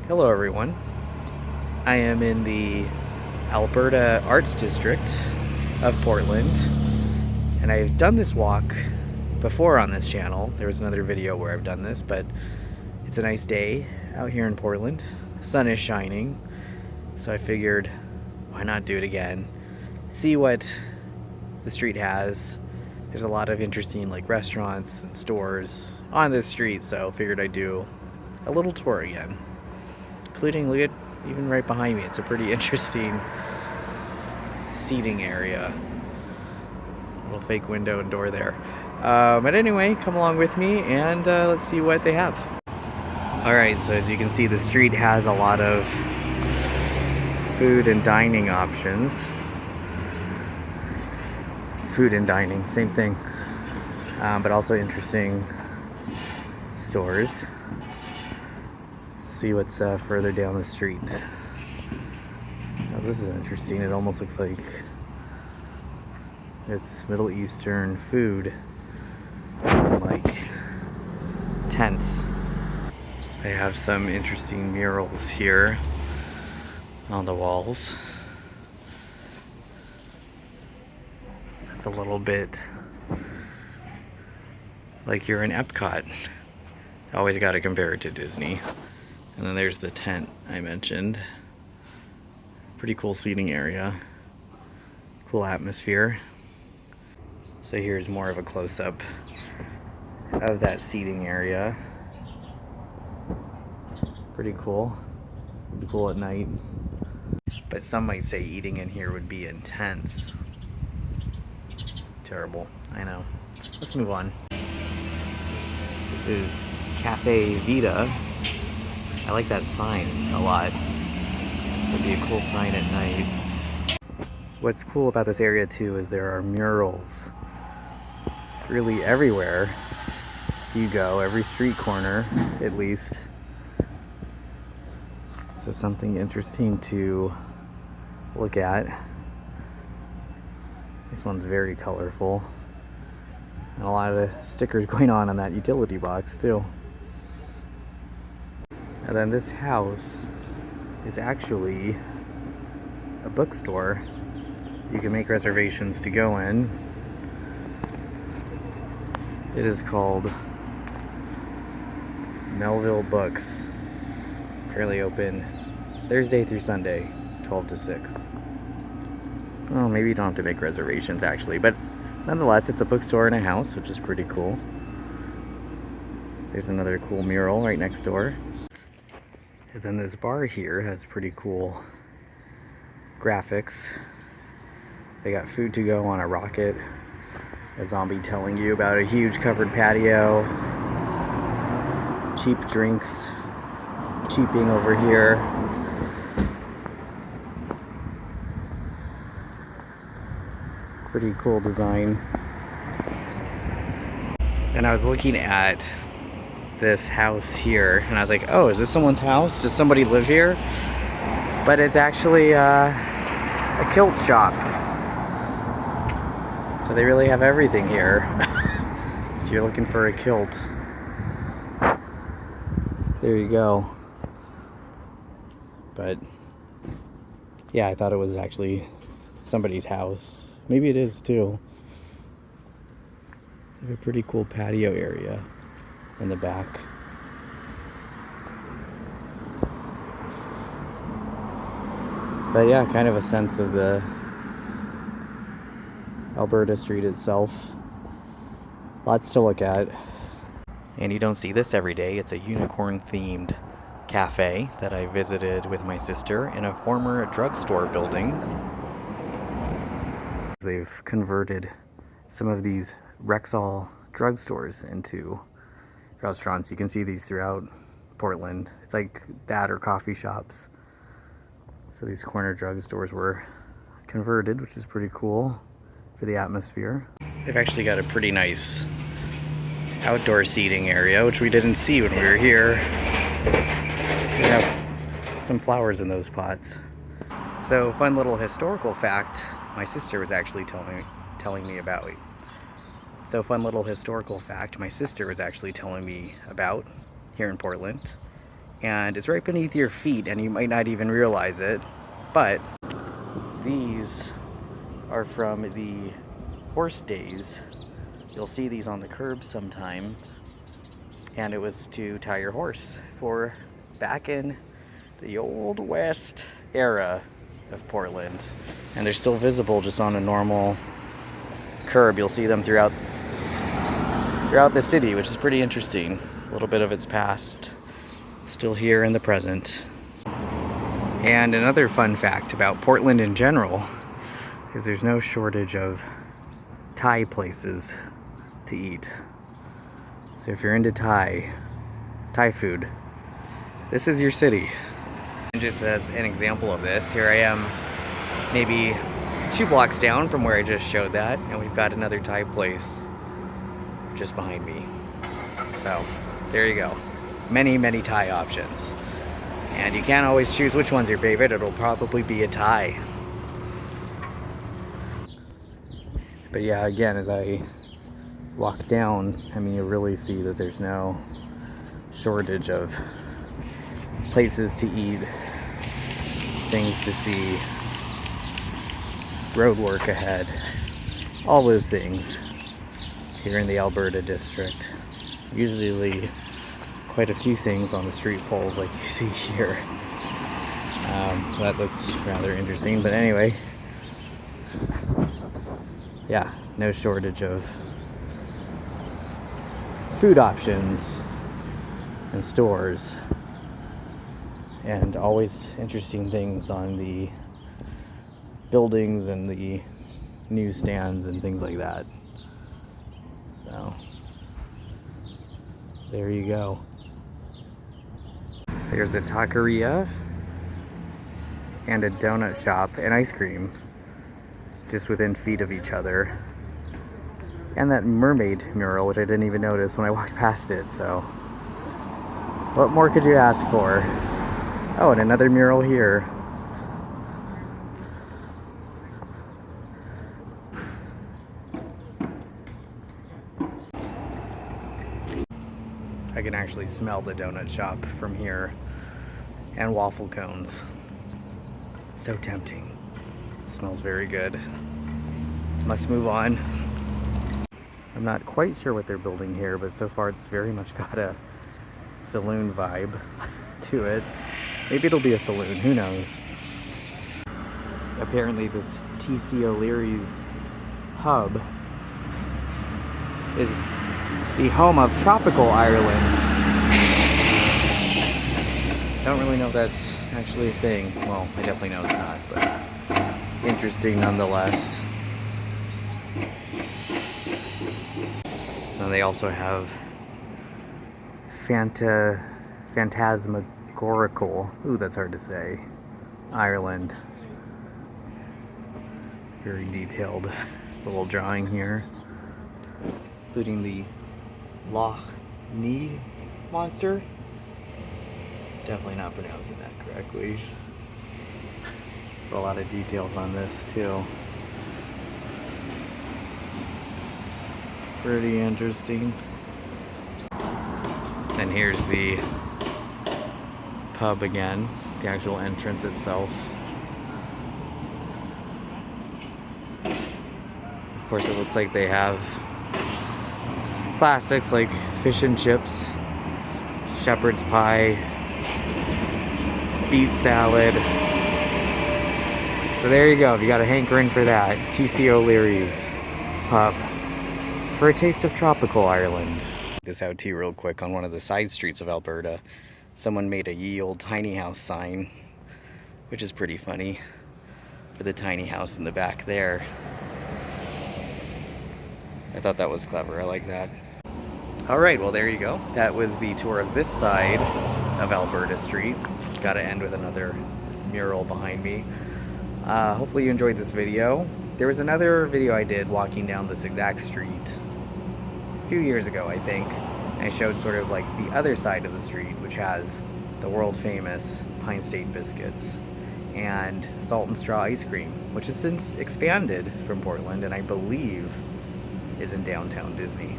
Hello everyone. I am in the Alberta Arts District of Portland, and I've done this walk before on this channel. There was another video where I've done this, but it's a nice day out here in Portland. Sun is shining, so I figured why not do it again, see what the street has. There's a lot of interesting restaurants and stores on this street, so figured I'd do a little tour again. Including, look at, even right behind me, it's a pretty interesting seating area. Little fake window and door there. But anyway, come along with me and let's see what they have. Alright, so as you can see, the street has a lot of food and dining options. Food and dining, same thing. But also interesting stores. See what's further down the street. Now, this is interesting. It almost looks like it's Middle Eastern food, like tents. They have some interesting murals here on the walls. It's a little bit like you're in Epcot. Always got to compare it to Disney. And then there's the tent I mentioned. Pretty cool seating area. Cool atmosphere. So here's more of a close-up of that seating area. Pretty cool. Would be cool at night. But some might say eating in here would be intense. Terrible, I know. Let's move on. This is Cafe Vita. I like that sign a lot. It'd be a cool sign at night. What's cool about this area too is there are murals really everywhere you go, every street corner at least. So something interesting to look at. This one's very colorful. And a lot of stickers going on that utility box too. And then this house is actually a bookstore. You can make reservations to go in. It is called Melrose Books. Apparently open Thursday through Sunday, 12 to 6. Well, maybe you don't have to make reservations actually, but nonetheless, it's a bookstore in a house, which is pretty cool. There's another cool mural right next door. And then this bar here has pretty cool graphics. They got food to go on a rocket. A zombie telling you about a huge covered patio. Cheap drinks. Cheaping over here. Pretty cool design. And I was looking at this house here and I was like, oh, is this someone's house? Does somebody live here? But it's actually a kilt shop. So they really have everything here. If you're looking for a kilt, there you go. But yeah, I thought it was actually somebody's house. Maybe it is too. They have a pretty cool patio area in the back. But yeah, kind of a sense of the Alberta Street itself. Lots to look at. And you don't see this every day. It's a unicorn themed cafe that I visited with my sister in a former drugstore building. They've converted some of these Rexall drugstores into restaurants. You can see these throughout Portland. It's like that or coffee shops. So these corner drugstores were converted, which is pretty cool for the atmosphere. They've actually got a pretty nice outdoor seating area, which we didn't see when we were here. They have some flowers in those pots. So, fun little historical fact my sister was actually telling me about. So, fun little historical fact my sister was actually telling me about here in Portland. and it's right beneath your feet and you might not even realize it, but these are from the horse days. You'll see these on the curb sometimes, and it was to tie your horse for back in the Old West era of Portland. And they're still visible just on a normal curb. You'll see them throughout the city, which is pretty interesting. A little bit of its past still here in the present. And another fun fact about Portland in general is there's no shortage of Thai places to eat. So if you're into Thai food, this is your city. And just as an example of this, here I am maybe 2 blocks down from where I just showed that, and we've got another Thai place just behind me. So there you go. Many, many Thai options. And you can't always choose which one's your favorite. It'll probably be a Thai. But yeah, again, as I walk down, I mean, you really see that there's no shortage of places to eat, things to see, road work ahead, all those things here in the Alberta district. Usually quite a few things on the street poles like you see here. That looks rather interesting, but anyway, yeah, no shortage of food options and stores, and always interesting things on the buildings and the newsstands and things like that. So there you go. There's a taqueria and a donut shop and ice cream just within feet of each other. And that Mermaid Mural, which I didn't even notice when I walked past it, so what more could you ask for? Oh, and another mural here. I can actually smell the donut shop from here, and waffle cones. So tempting. It smells very good. Must move on. I'm not quite sure what they're building here, but so far it's very much got a saloon vibe to it. Maybe it'll be a saloon, who knows? Apparently this T.C. O'Leary's pub is the home of tropical Ireland. Don't really know if that's actually a thing. Well, I definitely know it's not, but interesting nonetheless. And they also have phantasmagorical, ooh, that's hard to say, Ireland. Very detailed little drawing here, including the Loch Ness monster. Definitely not pronouncing that correctly. A lot of details on this too. Pretty interesting. And here's the pub again, the actual entrance itself. Of course, it looks like they have classics like fish and chips, shepherd's pie, beet salad. So there you go, if you got a hankering for that, T.C. O'Leary's pub for a taste of tropical Ireland. This out to you real quick. On one of the side streets of Alberta, someone made a ye old tiny house sign, which is pretty funny, for the tiny house in the back there. I thought that was clever. I like that. Alright, well there you go. That was the tour of this side of Alberta Street. Gotta end with another mural behind me. Hopefully you enjoyed this video. There was another video I did walking down this exact street a few years ago, I think. I showed sort of like the other side of the street, which has the world famous Pine State biscuits and Salt and Straw ice cream, which has since expanded from Portland and I believe is in downtown Disney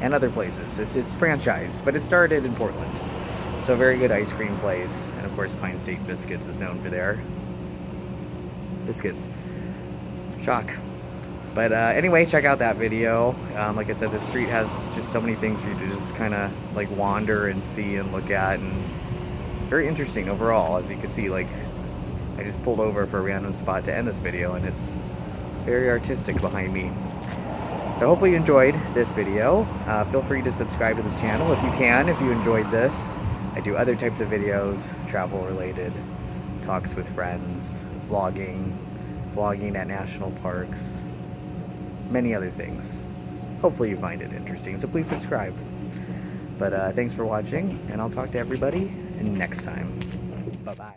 and other places. It's franchised, but it started in Portland. So very good ice cream place, and of course Pine State Biscuits is known for their biscuits. Shock. But anyway, check out that video. Like I said, this street has just so many things for you to just kind of like wander and see and look at, and very interesting overall. As you can see, like I just pulled over for a random spot to end this video, and it's very artistic behind me. So hopefully you enjoyed this video. Feel free to subscribe to this channel if you can, if you enjoyed this. I do other types of videos, travel related, talks with friends, vlogging at national parks, many other things. Hopefully you find it interesting, so please subscribe. But thanks for watching, and I'll talk to everybody next time. Bye-bye.